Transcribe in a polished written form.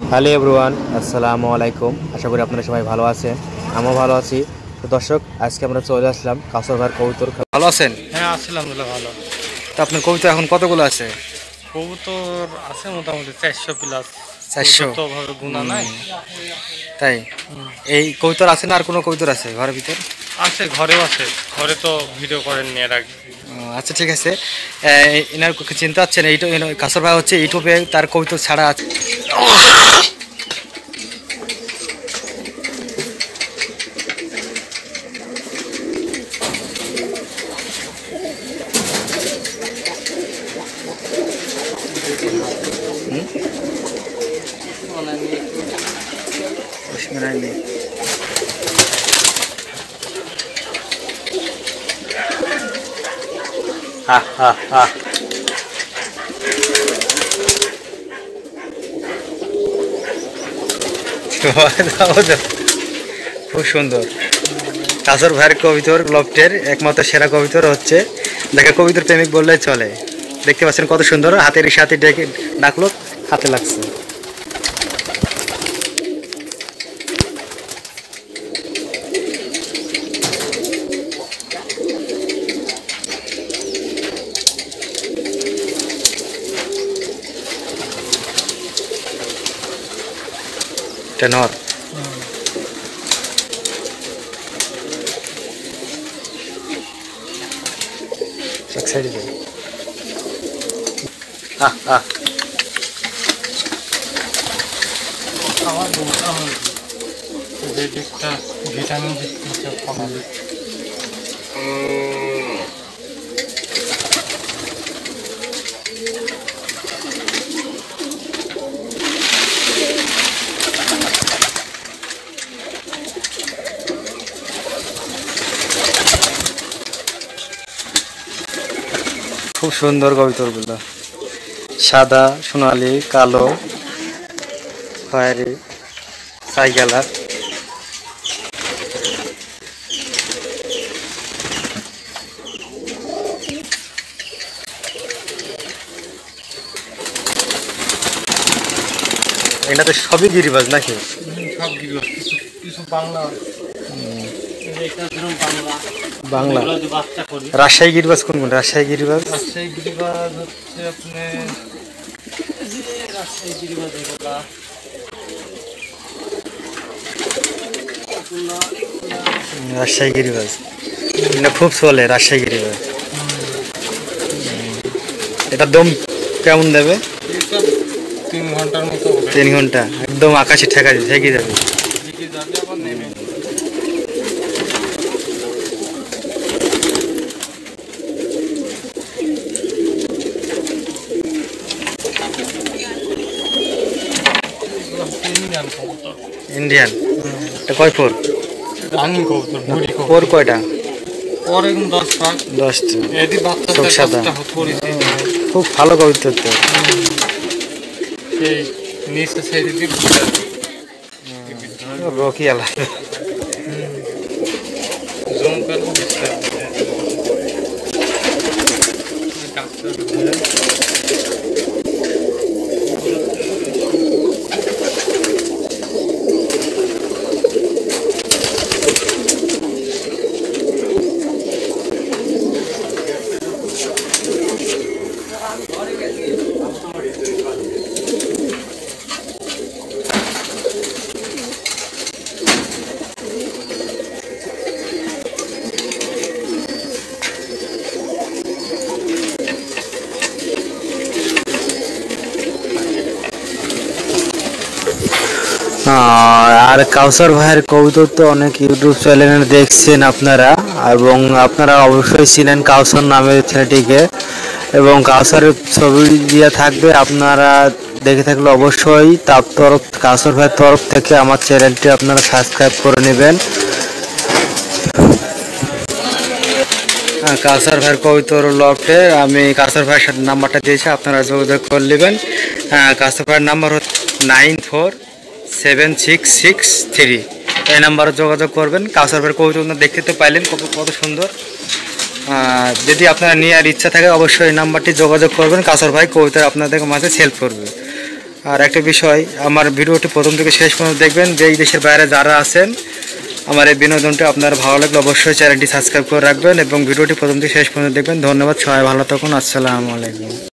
Hello everyone, আসসালামু আলাইকুম। আশা করি আপনারা সবাই ভালো আছেন, আমিও ভালো আছি। তো দর্শক, আজকে আমরা চলে আসলাম কাউসার ভাইয়ের কবুতর। ভালো আছেন? হ্যাঁ, আছি আলহামদুলিল্লাহ ভালো। তো আপনার কবুতর এখন কতগুলো আছে? কবুতর আছে মোটামুটি 400 প্লাস। 400? তো ভাবে গুণা নাই। তাই? এই কবুতর আছে না আর কোনো কবুতর আছে ঘরের ভিতর? আছে, ঘরেও আছে। ঘরে তো ভিডিও করেননি এর আগে। আচ্ছা, ঠিক আছে। এনার চিন্তা হচ্ছেন কাউসার ভাই হচ্ছে ইউটিউবে তার কবুতর ছাড়া আছে। খুব সুন্দর। কাউসার ভাইয়ের কবিতর লফটের একমাত্র সেরা কবিতর হচ্ছে, দেখা কবিতর প্রেমিক বললেই চলে। দেখতে পাচ্ছেন কত সুন্দর, হাতের সাথে ডেকে ডাকলো, হাতে লাগছে। টেনর এক সাইডে যাই। আমার যে দিকটা ভিটামিন দিচ্ছে কমাবে। খুব সুন্দর কবিতরগুলো, সাদা, সোনালি, কালো, খয়েরি, ছাই কালার। এটা তো সবই গিরিবাজ নাকি? সব গিরিবাজ, কিছু কিছু বাংলা। বাংলা। রাজশাহী গিরিবাজ কোন কোন? রাজশাহী গিরিবাজ হচ্ছে আপনি রাজশাহী গিরিবাজ এগুলা রাজশাহী গিরিবাজ এটা খুব চলে। রাজশাহী গিরিবাজ এটা দম কেমন দেবে? 3 ঘন্টার মতো। 3 ঘন্টা একদম আকাশে ঠেকে যাবে। ইন্ডিয়ান। এটা কয় ফোর? রানিং কবুতর, বুড়ি কবুতর। ফোর কয়টা? ওর একদম 10 ভাগ। 10টা। এদি বাচ্চা চোখ সাদা। খুব ভালো কবিতর তো। সেই নিচে ছেড়ে দিয়ে রকি আলা জুম করে আর কাউসার ভাইয়ের কবুতর তো অনেক ইউটিউব চ্যানেলে দেখছেন আপনারা, এবং আপনারা অবশ্যই চিনেন কাউসার নামের ছেলেটিকে, এবং কাউসারের ছবি দিয়ে থাকবে। আপনারা দেখে থাকলে অবশ্যই তার কাউসার ভাইয়ের তরফ থেকে আমার চ্যানেলটি আপনারা সাবস্ক্রাইব করে নেবেন। কাউসার ভাইয়ের কবুতর লফটে আমি কাউসার ভাইয়ের সাথে নাম্বারটা দিয়েছি, আপনারা যোগাযোগ করে নেবেন। কাউসার ভাইয়ের নাম্বার হচ্ছে 947663। এই নাম্বারে যোগাযোগ করবেন। কাউসার ভাইয়ের কবুতর দেখতে তো পাইলেন কত সুন্দর। যদি আপনারা নেওয়ার ইচ্ছা থাকে অবশ্যই এই নাম্বারটি যোগাযোগ করবেন। কাউসার ভাই কবুতর আপনাদের মাঝে সেল করবে। আর একটা বিষয়, আমার ভিডিওটি প্রথম থেকে শেষ পর্যন্ত দেখবেন। যেই দেশের বাইরে যারা আছেন, আমার এই বিনোদনটি আপনার ভালো লাগলে অবশ্যই চ্যানেলটি সাবস্ক্রাইব করে রাখবেন এবং ভিডিওটি প্রথম থেকে শেষ পর্যন্ত দেখবেন। ধন্যবাদ, সবাই ভালো থাকুন। আসসালামু আলাইকুম।